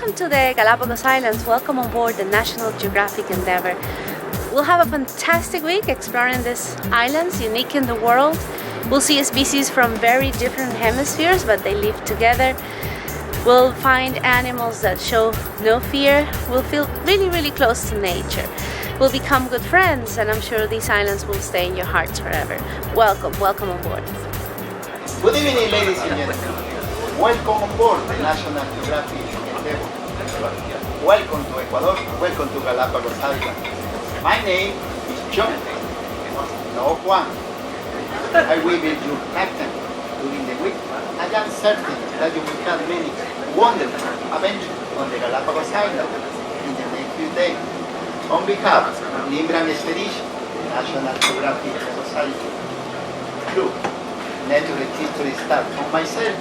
Welcome to the Galapagos Islands. Welcome on board the National Geographic Endeavour. We'll have a fantastic week exploring these islands, unique in the world. We'll see species from very different hemispheres, but they live together. We'll find animals that show no fear. We'll feel really, really close to nature. We'll become good friends, and I'm sure these islands will stay in your hearts forever. Welcome, welcome on board. Good evening, ladies and gentlemen. Welcome on board the National Geographic Endeavour. Welcome to Ecuador. Welcome to Galapagos Island. My name is John, no Juan. I will be your captain during the week. I am certain that you will have many wonderful adventures on the Galapagos Island in the next few days. On behalf of the Ingram Expedition, the National Geographic Society, crew, natural history staff, and myself.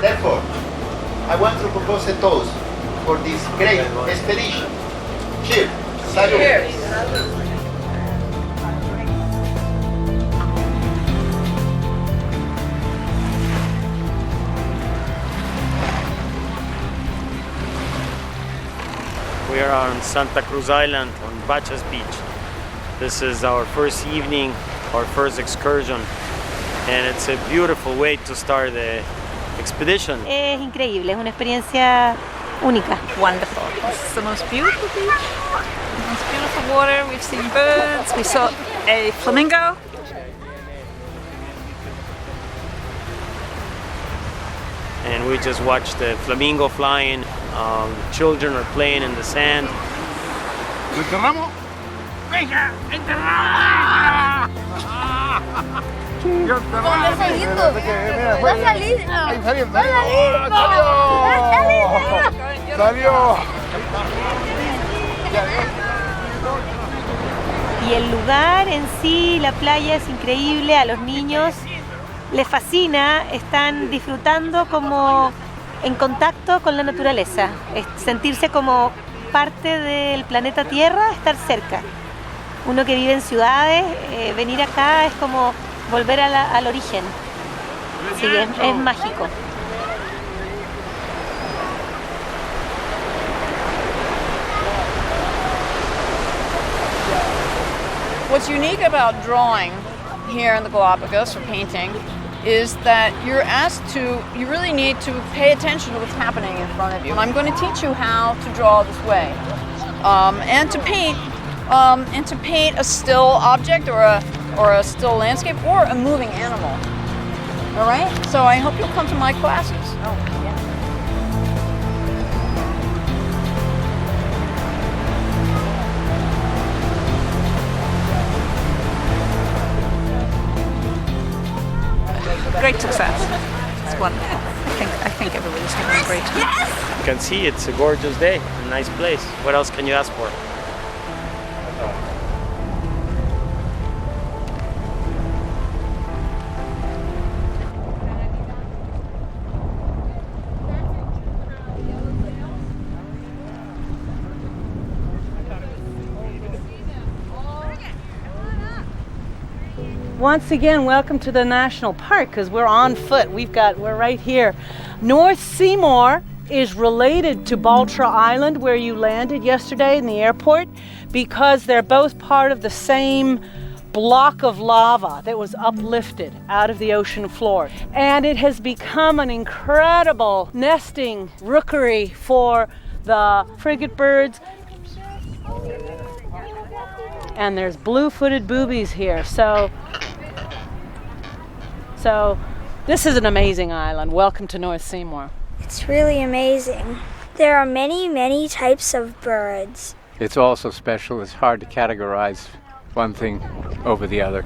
Therefore, I want to propose a toast for this great expedition. Cheers! Salud! Cheers! We are on Santa Cruz Island on Bachas Beach. This is our first evening, our first excursion, and it's a beautiful way to start the expedition. Es increíble, es una experiencia única. Wonderful. It's the most beautiful beach, the most beautiful water. We've seen birds. We saw a flamingo. And we just watched the flamingo flying. Children are playing in the sand. ¿Enterramos? ¡Venga! ¡Enterramos! ¡Está saliendo! ¡Va saliendo! ¡Ahí saliendo! ¡Saliendo! ¡Salió! Y el lugar en sí, la playa es increíble, a los niños les fascina, están disfrutando como en contacto con la naturaleza, es sentirse como parte del planeta Tierra, estar cerca. Uno que vive en ciudades, venir acá es como volver al origen. Sí, es mágico. What's unique about drawing here in the Galapagos, or painting, is that you really need to pay attention to what's happening in front of you. I'm going to teach you how to draw this way, and to paint a still object or a still landscape or a moving animal. All right. So I hope you'll come to my classes. Great success. It's wonderful. I think everybody's having a great time. Yes! You can see it's a gorgeous day, a nice place. What else can you ask for? Once again, welcome to the national park, because we're on foot. We're right here. North Seymour is related to Baltra Island, where you landed yesterday in the airport, because they're both part of the same block of lava that was uplifted out of the ocean floor. And it has become an incredible nesting rookery for the frigate birds. And there's blue-footed boobies here. So this is an amazing island. Welcome to North Seymour. It's really amazing. There are many, many types of birds. It's all so special, it's hard to categorize one thing over the other.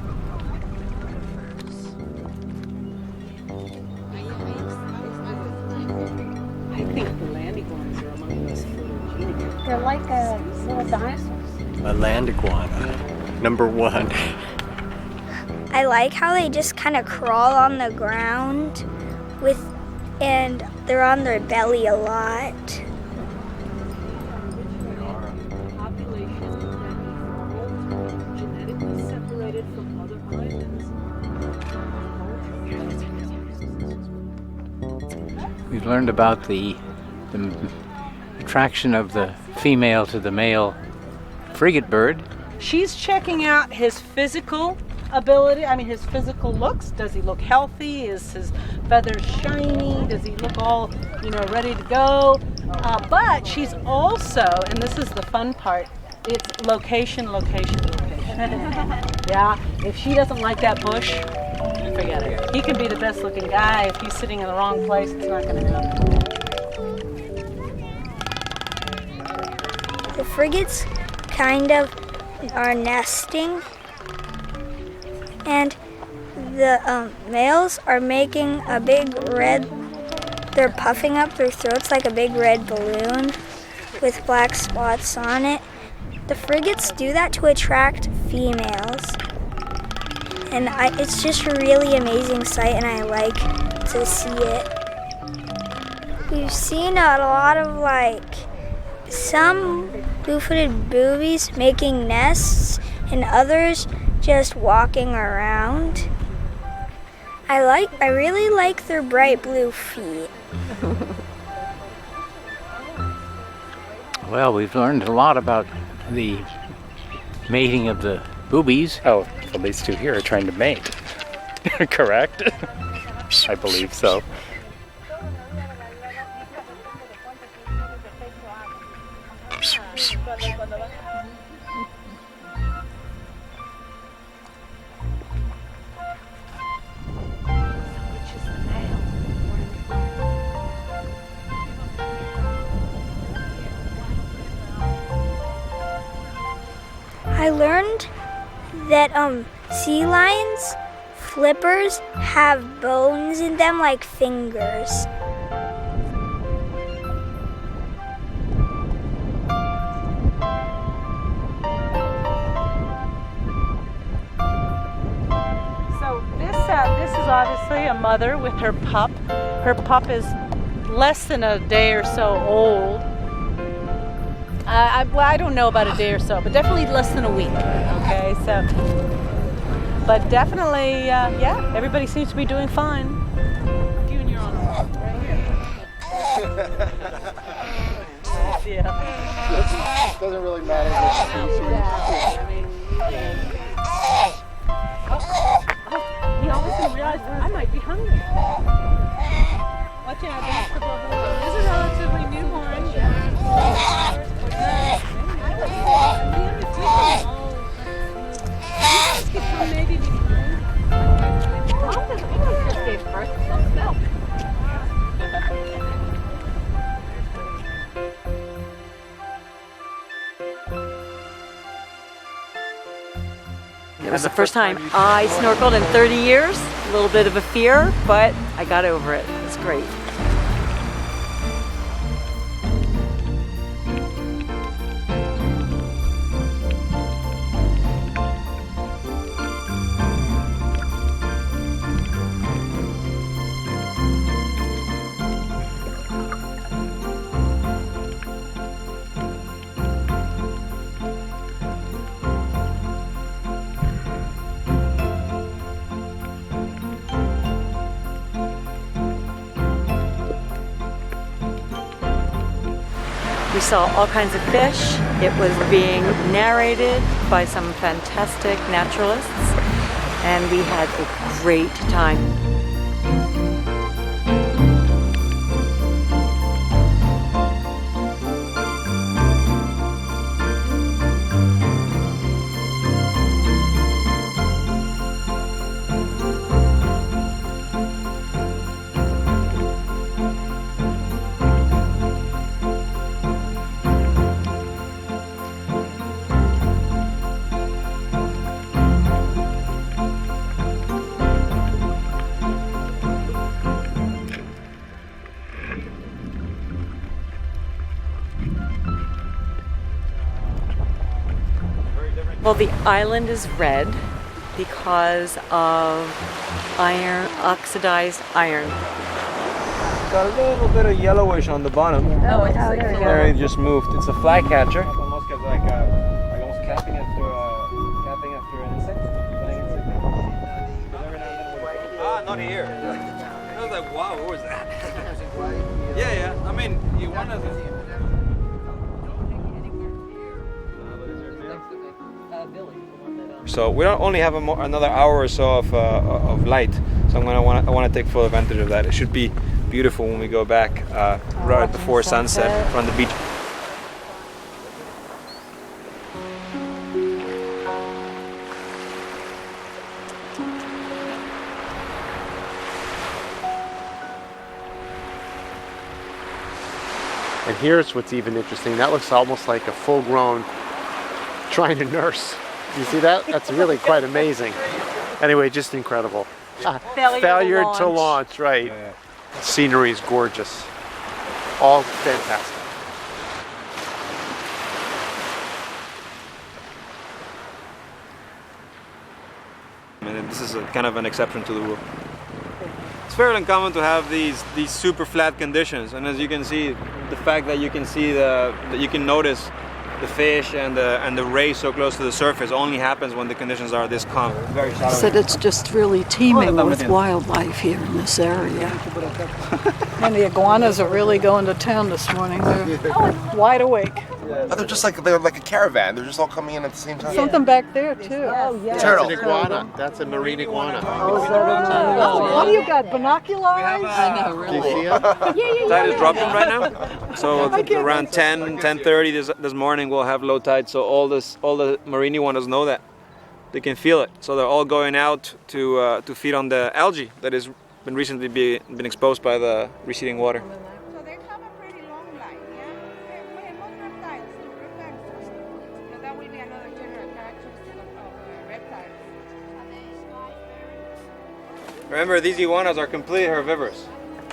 I think the land iguanas are among those footage. They're like little dinosaurs. A land iguana, number one. I like how they just kind of crawl on the ground and they're on their belly a lot. We've learned about the attraction of the female to the male frigate bird. She's checking out his physical ability, his physical looks. Does he look healthy? Is his feathers shiny? Does he look all, ready to go? But she's also, and this is the fun part, it's location. Yeah, if she doesn't like that bush, forget it. He can be the best looking guy. If he's sitting in the wrong place, it's not going to happen. The frigates kind of are nesting, and the males are making a big red, they're puffing up their throats like a big red balloon with black spots on it. The frigates do that to attract females, and it's just a really amazing sight, and I like to see it. We've seen a lot of some blue-footed boobies making nests and others just walking around. I really like their bright blue feet. Well, we've learned a lot about the mating of the boobies. Oh, well, these two here are trying to mate. Correct? I believe so. I learned that sea lions, flippers, have bones in them like fingers. So this is obviously a mother with her pup. Her pup is less than a day or so old. I don't know about a day or so, but definitely less than a week. Okay, so, but definitely, yeah, everybody seems to be doing fine. You and your own right here. Yeah. Doesn't really matter which species. He all of a sudden realized I might be hungry. Watch out, this is a relatively newborn. It was the first time I snorkeled in 30 years. A little bit of a fear, but I got over it. It's great. We saw all kinds of fish. It was being narrated by some fantastic naturalists, and we had a great time. Well, the island is red because of iron, oxidized iron. Got a little bit of yellowish on the bottom. Oh, it's there it just moved. It's a flycatcher. Almost like almost capping after an insect. Not here. I was like, wow, what was that? Yeah. I mean, you want to. So we don't only have another hour or so of light. So I want to take full advantage of that. It should be beautiful when we go back right before sunset from the beach. And here's what's even interesting. That looks almost like a full-grown trying to nurse. You see that? That's really quite amazing. Anyway, just incredible. Failure to launch, right. Scenery is gorgeous. All fantastic. And this is kind of an exception to the rule. It's fairly uncommon to have these super flat conditions, and as you can see, the fact that you can see that you can notice the fish and the rays so close to the surface only happens when the conditions are this calm. Very shallow. Said it's just really teeming with wildlife here in this area. And the iguanas are really going to town this morning. They're wide awake. Oh, they're like a caravan. They're just all coming in at the same time. Something back there too. Oh, yeah. That's an iguana. That's a marine iguana. What do you got? Binocular eyes? I know, really. Do you see them? Tide is dropping right now. So around 10:30 this morning we'll have low tide. So all the marine iguanas know that. They can feel it. So they're all going out to feed on the algae that has been recently been exposed by the receding water. Remember, these iguanas are completely herbivorous.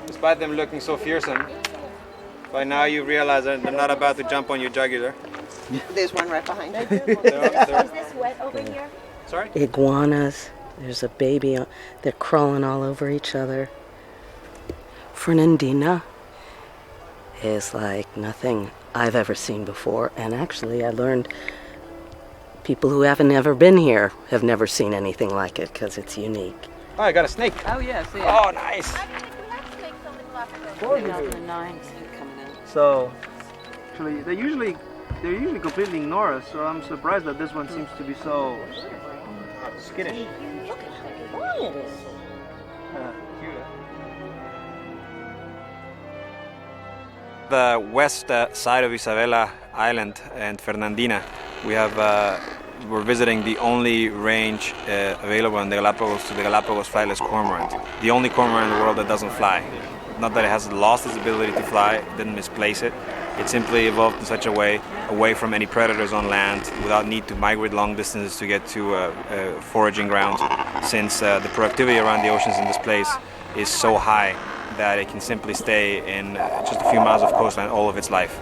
Despite them looking so fearsome, by now you realize that they're not about to jump on your jugular. There's one right behind you. Is this wet over here? Sorry? Iguanas. There's a baby. They're crawling all over each other. Fernandina is like nothing I've ever seen before. And actually, I learned people who haven't ever been here have never seen anything like it because it's unique. Oh, I got a snake. Oh, yes. Oh, nice. So, actually, they usually completely ignore us. So I'm surprised that this one seems to be so skittish. Look at how long it is. The west side of Isabela Island and Fernandina, we're visiting the only range available in the Galapagos to the Galapagos flightless cormorant. The only cormorant in the world that doesn't fly. Not that it has lost its ability to fly, it didn't misplace it. It simply evolved in such a way, away from any predators on land, without need to migrate long distances to get to foraging grounds, since the productivity around the oceans in this place is so high that it can simply stay in just a few miles of coastline all of its life.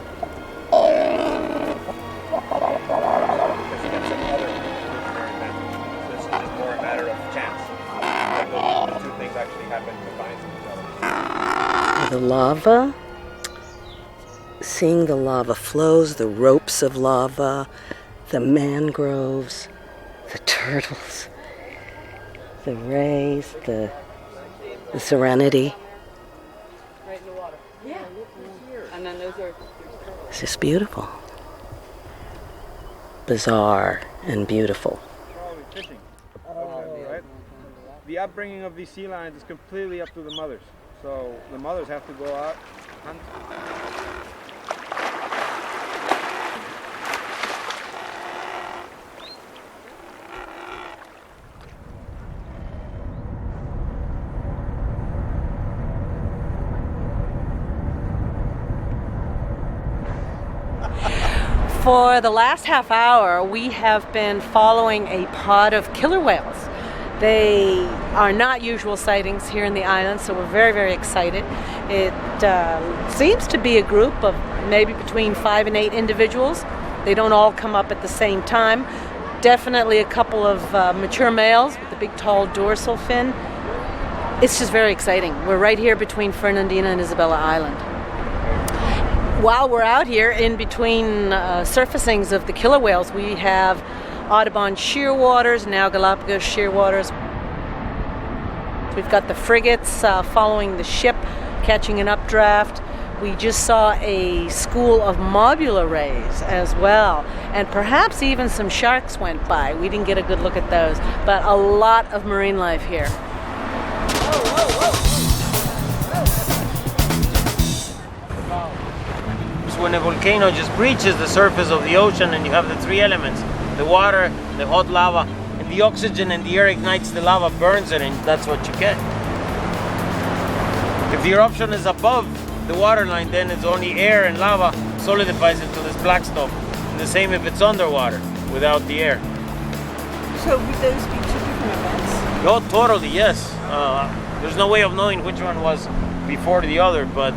The lava, seeing the lava flows, the ropes of lava, the mangroves, the turtles, the rays, the serenity. Right in the water. Yeah. And then those are... It's just beautiful. Bizarre and beautiful. The upbringing of these sea lions is completely up to the mothers. So the mothers have to go out hunt. For the last half hour, we have been following a pod of killer whales. They are not usual sightings here in the island, so we're very, very excited. It seems to be a group of maybe between 5 and 8 individuals. They don't all come up at the same time. Definitely a couple of mature males with the big, tall dorsal fin. It's just very exciting. We're right here between Fernandina and Isabela Island. While we're out here in between surfacings of the killer whales, we have Audubon shearwaters, now Galapagos shearwaters. We've got the frigates following the ship, catching an updraft. We just saw a school of mobula rays as well, and perhaps even some sharks went by. We didn't get a good look at those, but a lot of marine life here. So when a volcano just breaches the surface of the ocean and you have the three elements, the water, the hot lava, and the oxygen, and the air ignites the lava, burns it, and that's what you get. If the eruption is above the waterline, then it's only air and lava solidifies into this black stuff. And the same if it's underwater, without the air. So would those be two different events? Oh, totally, yes. There's no way of knowing which one was before the other, but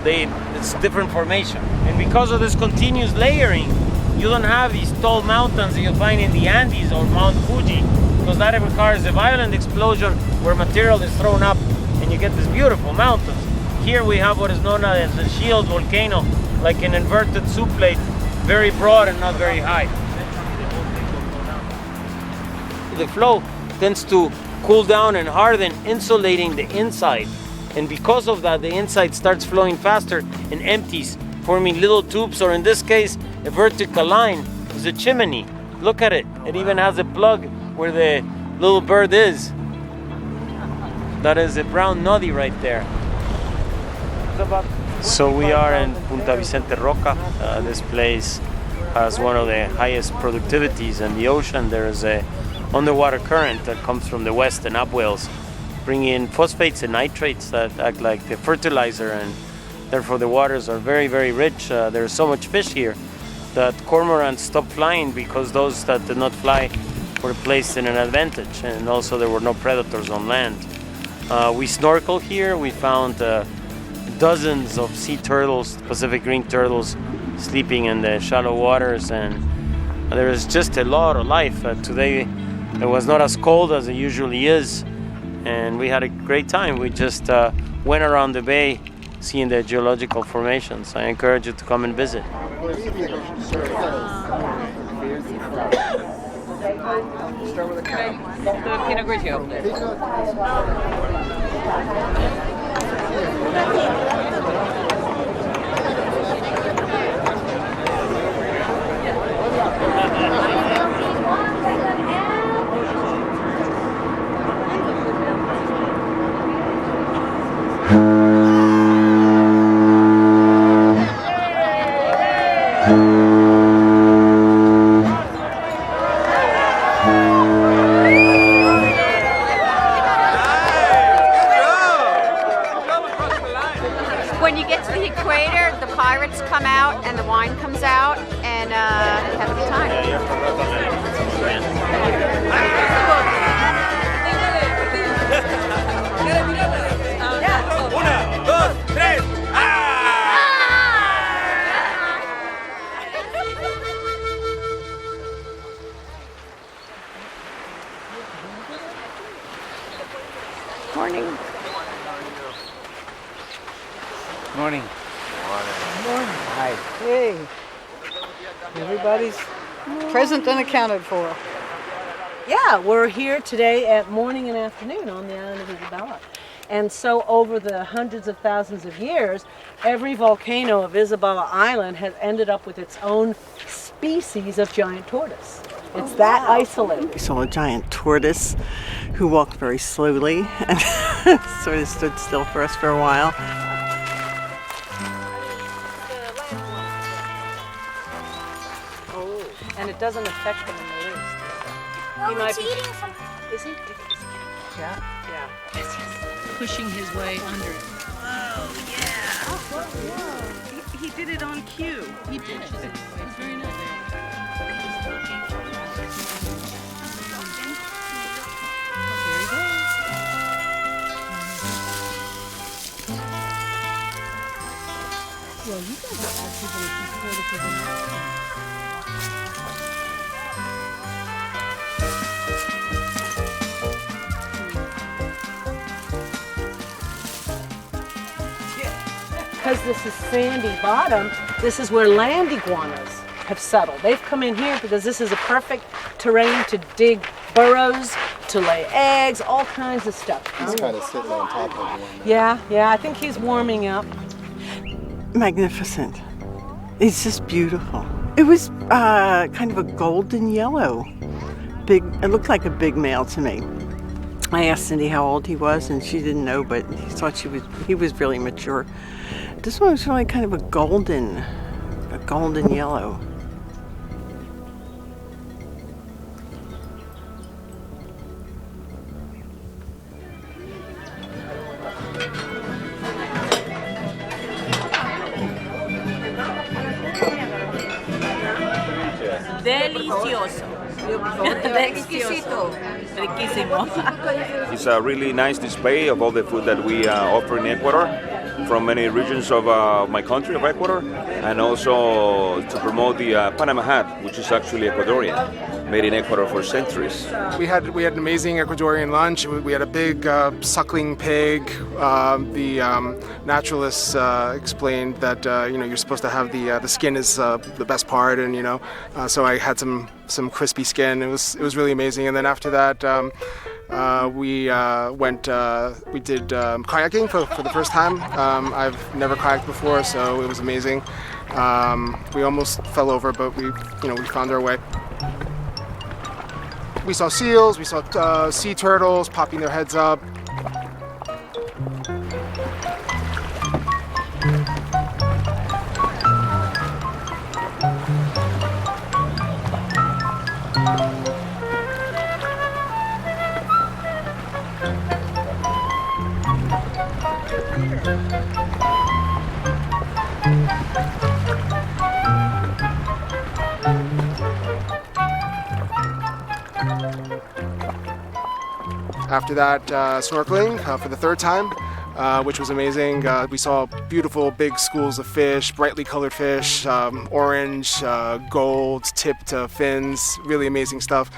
it's different formation. And because of this continuous layering, you don't have these tall mountains that you'll find in the Andes or Mount Fuji, because that requires a violent explosion where material is thrown up and you get these beautiful mountains. Here we have what is known as a shield volcano, like an inverted soup plate, very broad and not very high. The flow tends to cool down and harden, insulating the inside. And because of that, the inside starts flowing faster and empties, forming little tubes, or in this case, a vertical line is a chimney. Look at it. It even has a plug where the little bird is. That is a brown noddy right there. So we are in Punta Vicente Roca. This place has one of the highest productivities in the ocean. There is a underwater current that comes from the west and upwells, bringing in phosphates and nitrates that act like the fertilizer, and therefore the waters are very, very rich. There's so much fish here that cormorants stopped flying because those that did not fly were placed in an advantage, and also there were no predators on land. We snorkel here. We found dozens of sea turtles, Pacific green turtles, sleeping in the shallow waters, and there is just a lot of life. Today it was not as cold as it usually is, and we had a great time. We just went around the bay seeing the geological formations. I encourage you to come and visit. Start with a cow. The Pinot Grigio. When you get to the equator, the pirates come out and the wine comes out, and you have a good time. Morning. Morning. Morning. Hi. Hey. Everybody's present and accounted for. Yeah, we're here today at morning and afternoon on the island of Isabela. And so over the hundreds of thousands of years, every volcano of Isabela Island has ended up with its own species of giant tortoise. It's that isolated. We saw a giant tortoise who walked very slowly and sort of stood still for us for a while. And it doesn't affect them in the least. Oh, it's eating something. Is he? Yeah. Yeah. Yes, he's pushing his way under it. Oh, yeah. Oh, he did it on cue. He did. It was very nice. Well, you guys are actually going to support it for the because this is sandy bottom, this is where land iguanas have settled. They've come in here because this is a perfect terrain to dig burrows, to lay eggs, all kinds of stuff. He's kind of sitting on top of one. Yeah, I think he's warming up. magnificent. It's just beautiful. It was kind of a golden yellow. Big. It looked like a big male to me. I asked Cindy how old he was, and she didn't know, but he thought he was really mature. This one was really kind of a golden yellow. Delicioso. Exquisito. Riquísimo. It's a really nice display of all the food that we offer in Ecuador from many regions of my country, of Ecuador, and also to promote the Panama hat, which is actually Ecuadorian, made in Ecuador for centuries. We had an amazing Ecuadorian lunch. We had a big suckling pig. The naturalists explained that you're supposed to have the skin is the best part, and so I had some crispy skin. It was really amazing. And then after that, we did kayaking for the first time. I've never kayaked before, so it was amazing. We almost fell over, but we found our way. We saw seals, we saw sea turtles popping their heads up. After that, snorkeling for the third time, which was amazing. We saw beautiful big schools of fish, brightly colored fish, orange, gold, tipped fins, really amazing stuff.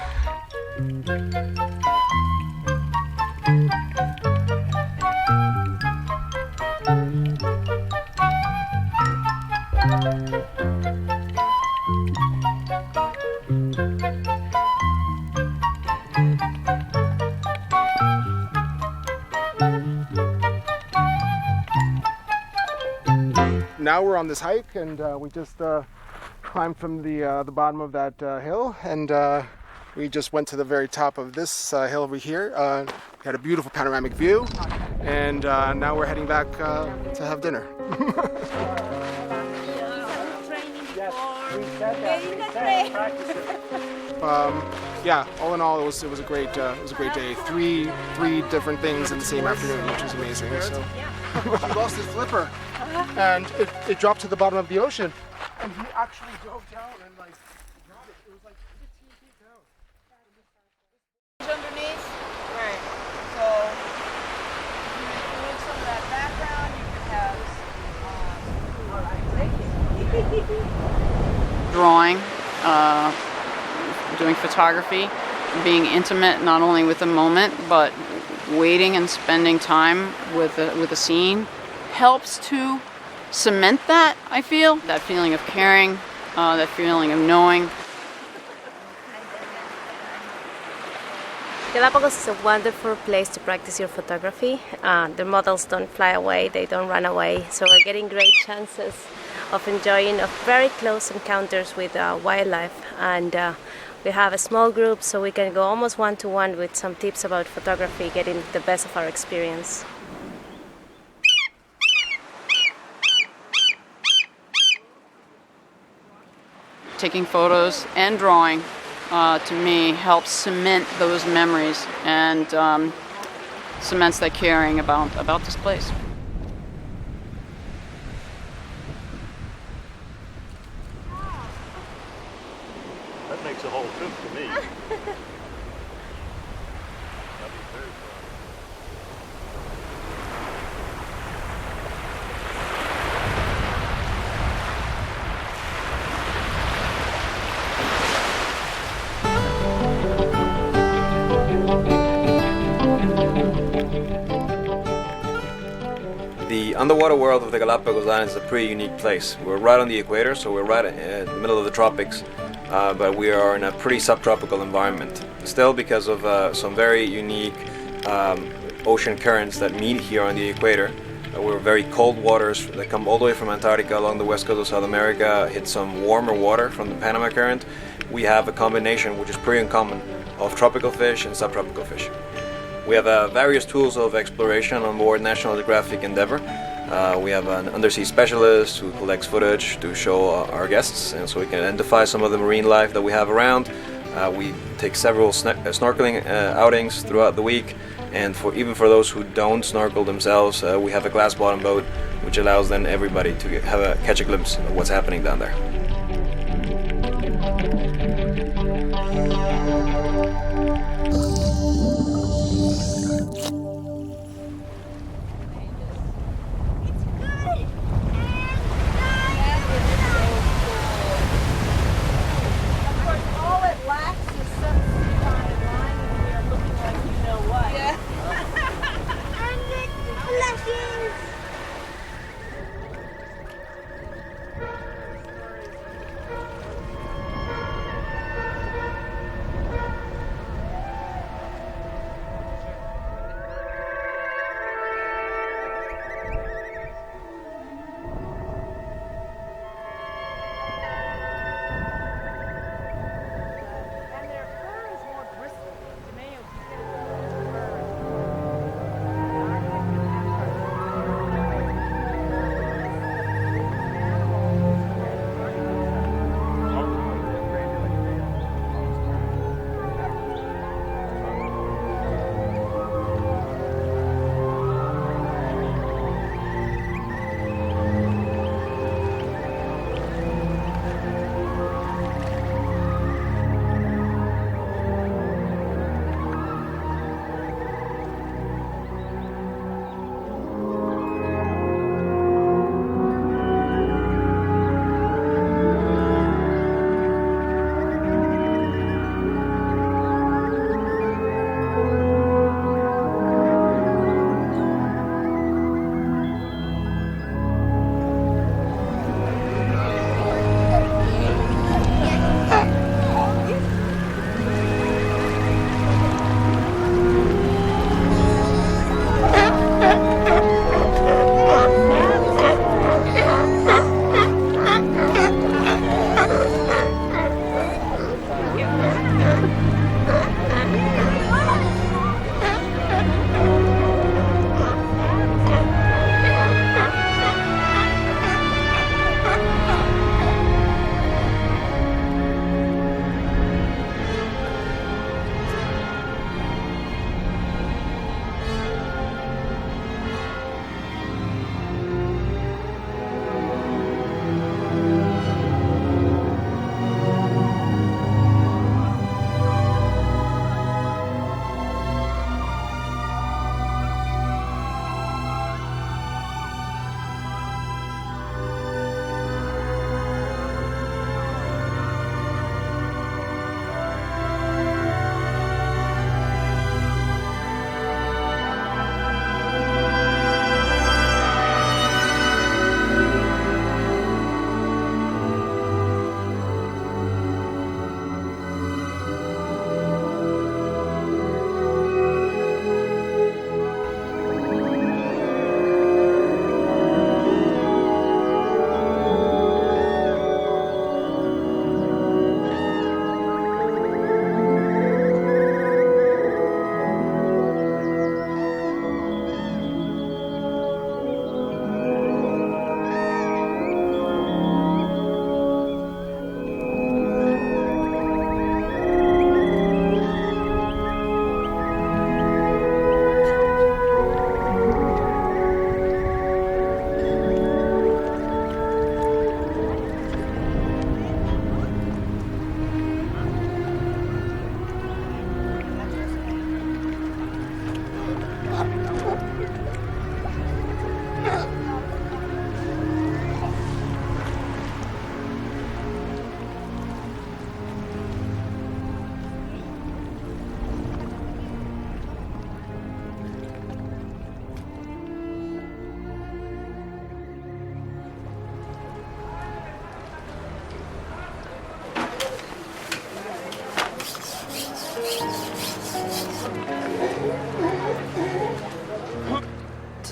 Now we're on this hike, and we just climbed from the bottom of that hill, and we just went to the very top of this hill over here. We had a beautiful panoramic view, and now we're heading back to have dinner. Yeah, all in all, it was a great day. Three different things in the same afternoon, which was amazing. So. He lost his flipper, and it dropped to the bottom of the ocean, and he actually dove down and got it. It was 15 feet down. Underneath, right? So doing some of that background, you could have drawing, doing photography, being intimate not only with the moment, but waiting and spending time with a scene helps to cement that, I feel. That feeling of caring, that feeling of knowing. Galapagos is a wonderful place to practice your photography. The models don't fly away, they don't run away, so we're getting great chances of enjoying very close encounters with wildlife, and we have a small group so we can go almost one-to-one with some tips about photography, getting the best of our experience. Taking photos and drawing, to me, helps cement those memories and cements that caring about this place. That makes a whole trip to me. The underwater world of the Galapagos Islands is a pretty unique place. We're right on the equator, so we're right in the middle of the tropics, but we are in a pretty subtropical environment. Still, because of some very unique ocean currents that meet here on the equator, We're very cold waters that come all the way from Antarctica along the west coast of South America, hit some warmer water from the Panama Current. We have a combination, which is pretty uncommon, of tropical fish and subtropical fish. We have various tools of exploration on board National Geographic Endeavour. We have an undersea specialist who collects footage to show our guests, and so we can identify some of the marine life that we have around. We take several snorkeling outings throughout the week, and even for those who don't snorkel themselves, we have a glass bottom boat which allows then everybody to catch a glimpse of what's happening down there.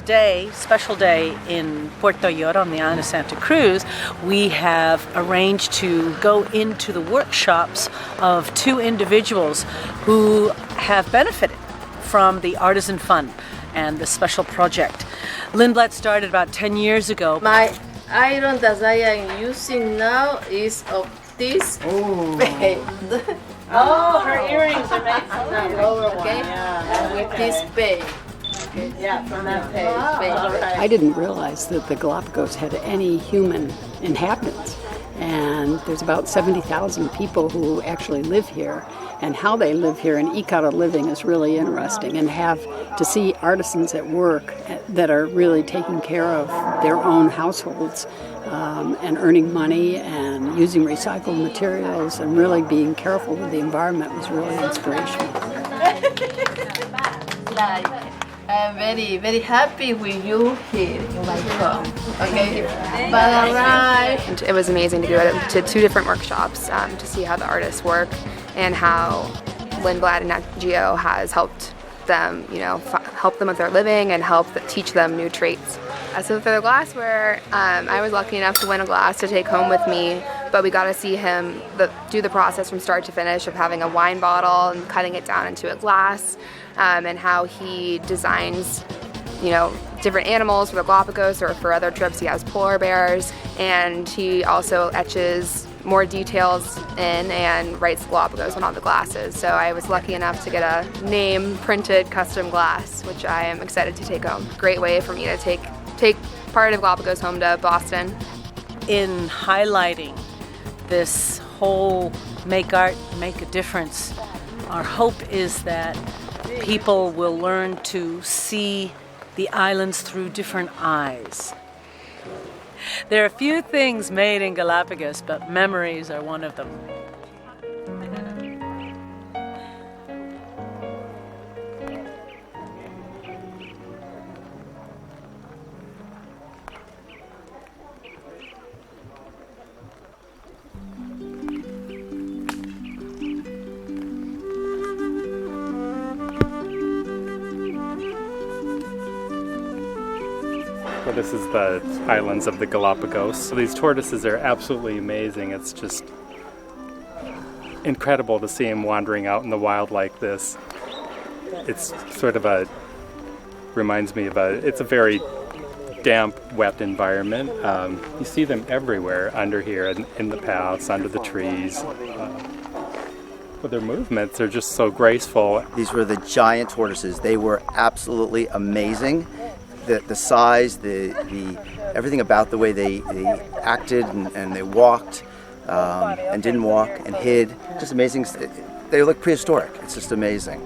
day, special day in Puerto Llora on the island of Santa Cruz, we have arranged to go into the workshops of two individuals who have benefited from the Artisan Fund and the special project. Lindblad started about 10 years ago. My iron that I am using now is of this bed. Oh, her earrings are made from that lower one. Okay, and with this bed. Okay. Yeah, from that page. I didn't realize that the Galapagos had any human inhabitants. And there's about 70,000 people who actually live here. And how they live here and eke out a living is really interesting. And have to see artisans at work that are really taking care of their own households and earning money and using recycled materials and really being careful with the environment was really inspirational. I'm very, very happy with you here in my home. Okay, but alright. It was amazing to go to two different workshops to see how the artists work and how Lindblad and Nat Geo has helped them, help them with their living and teach them new traits. So for the glassware, I was lucky enough to win a glass to take home with me, but we got to see him do the process from start to finish of having a wine bottle and cutting it down into a glass, and how he designs, different animals for the Galapagos or for other trips. He has polar bears, and he also etches more details in and writes Galapagos on all the glasses. So I was lucky enough to get a name printed custom glass, which I am excited to take home. Great way for me to take part of Galapagos home to Boston. In highlighting this whole make art, make a difference, our hope is that people will learn to see the islands through different eyes. There are a few things made in Galapagos, but memories are one of them. Well, this is the islands of the Galapagos. So these tortoises are absolutely amazing. It's just incredible to see them wandering out in the wild like this. It's sort of reminds me of it's a very damp, wet environment. You see them everywhere under here, in the paths, under the trees. But their movements are just so graceful. These were the giant tortoises. They were absolutely amazing. The size, the everything about the way they acted and they walked and didn't walk and hid, just amazing. They look prehistoric. It's just amazing.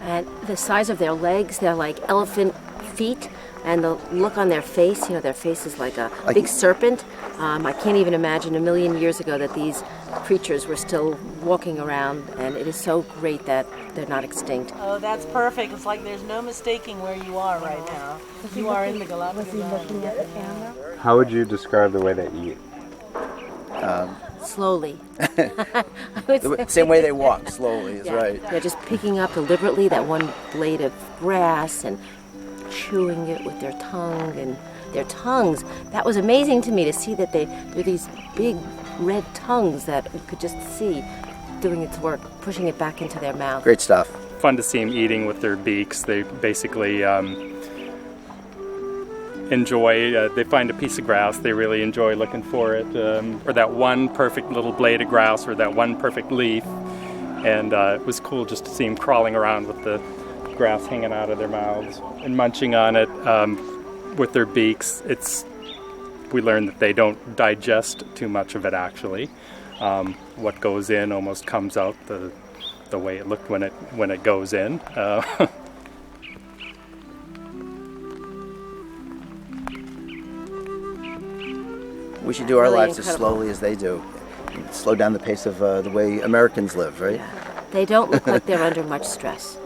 And the size of their legs, they're like elephant feet, and the look on their face, their face is like a big serpent. I can't even imagine a million years ago that these creatures were still walking around, and it is so great that they're not extinct. Oh, that's perfect. It's like there's no mistaking where you are right now. You are in the Galapagos. Was he looking at the camera? How would you describe the way they eat? Slowly. The same way they walk, slowly, is right. They're just picking up deliberately that one blade of grass and chewing it with their tongue and their tongues. That was amazing to me to see that they're these big red tongues that you could just see doing its work, pushing it back into their mouth. Great stuff. Fun to see them eating with their beaks. They basically enjoy, they find a piece of grass, they really enjoy looking for it, or that one perfect little blade of grass or that one perfect leaf. And it was cool just to see them crawling around with the grass hanging out of their mouths and munching on it with their beaks. We learned that they don't digest too much of it actually. What goes in almost comes out the way it looked when it goes in. We should do our Really lives as incredible. slowly as they do. Slow down the pace of the way Americans live, right? They don't look like they're under much stress.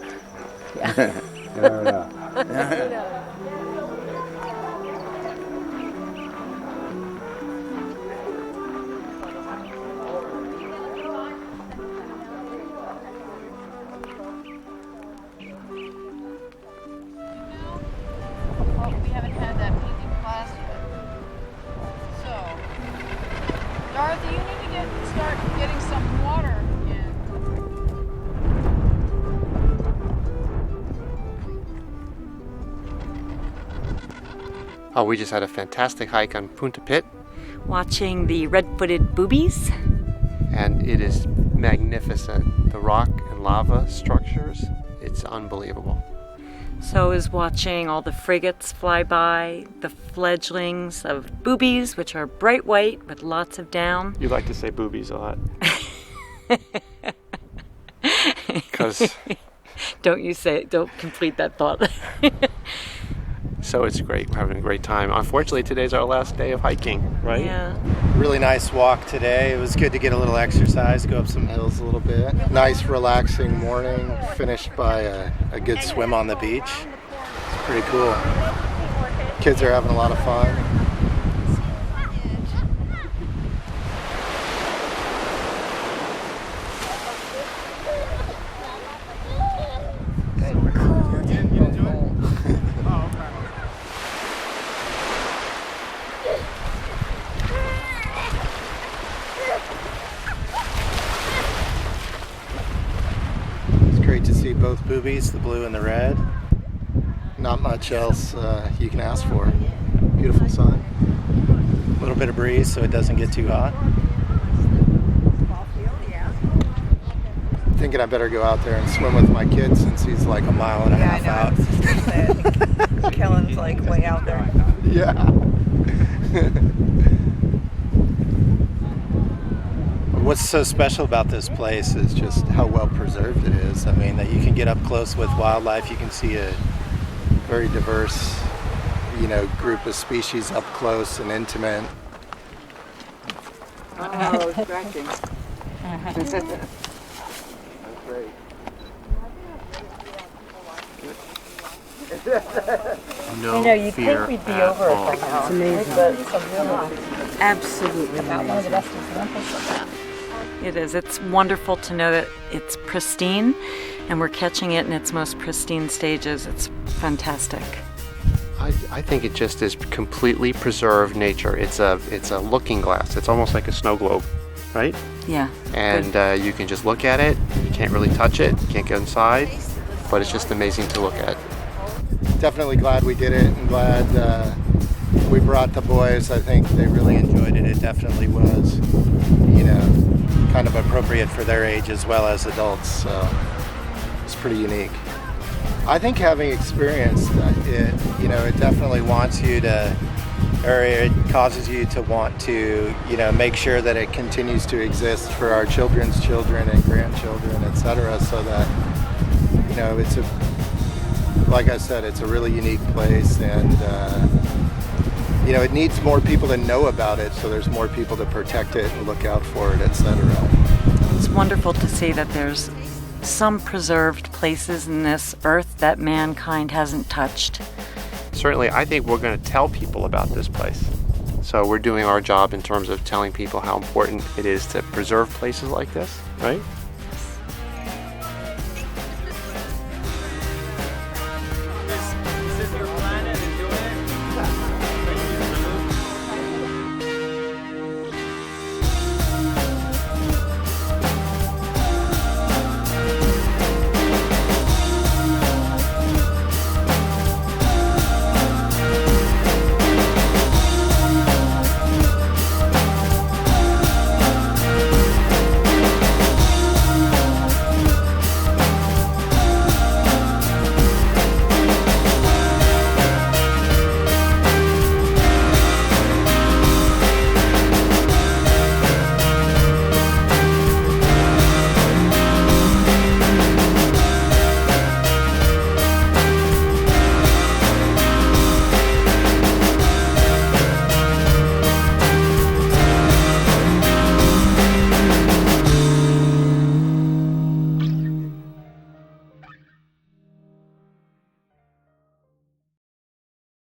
Oh, we just had a fantastic hike on Punta Pit. Watching the red-footed boobies. And it is magnificent. The rock and lava structures, it's unbelievable. So is watching all the frigates fly by, the fledglings of boobies, which are bright white with lots of down. You like to say boobies a lot. Because don't complete that thought. So it's great. We're having a great time. Unfortunately, today's our last day of hiking, right? Yeah. Really nice walk today. It was good to get a little exercise, go up some hills a little bit. Nice, relaxing morning, finished by a good swim on the beach. It's pretty cool. Kids are having a lot of fun. Great to see both boobies, the blue and the red. Not much else you can ask for. Beautiful sun. A little bit of breeze so it doesn't get too hot. Thinking I better go out there and swim with my kid since he's like a mile and a half out. Kellen's like way out there. Yeah. What's so special about this place is just how well preserved it is. I mean, that you can get up close with wildlife. You can see a very diverse, group of species up close and intimate. Oh, scratching. That's great. No I know, you'd fear think we'd be at over all. it by now. It's amazing. Absolutely amazing. One of the best examples of that. It is. It's wonderful to know that it's pristine and we're catching it in its most pristine stages. It's fantastic. I think it just is completely preserved nature. It's a looking glass. It's almost like a snow globe, right? Yeah. And you can just look at it. You can't really touch it. You can't get inside. But it's just amazing to look at. Definitely glad we did it and glad we brought the boys. I think they really enjoyed it. It definitely was, kind of appropriate for their age as well as adults. So it's pretty unique. I think having experienced it, it definitely wants you to, or it causes you to want to, make sure that it continues to exist for our children's children and grandchildren, etc. So that, it's like I said, it's a really unique place, and it needs more people to know about it, so there's more people to protect it and look out for it, etc. It's wonderful to see that there's some preserved places in this earth that mankind hasn't touched. Certainly, I think we're going to tell people about this place. So we're doing our job in terms of telling people how important it is to preserve places like this, right?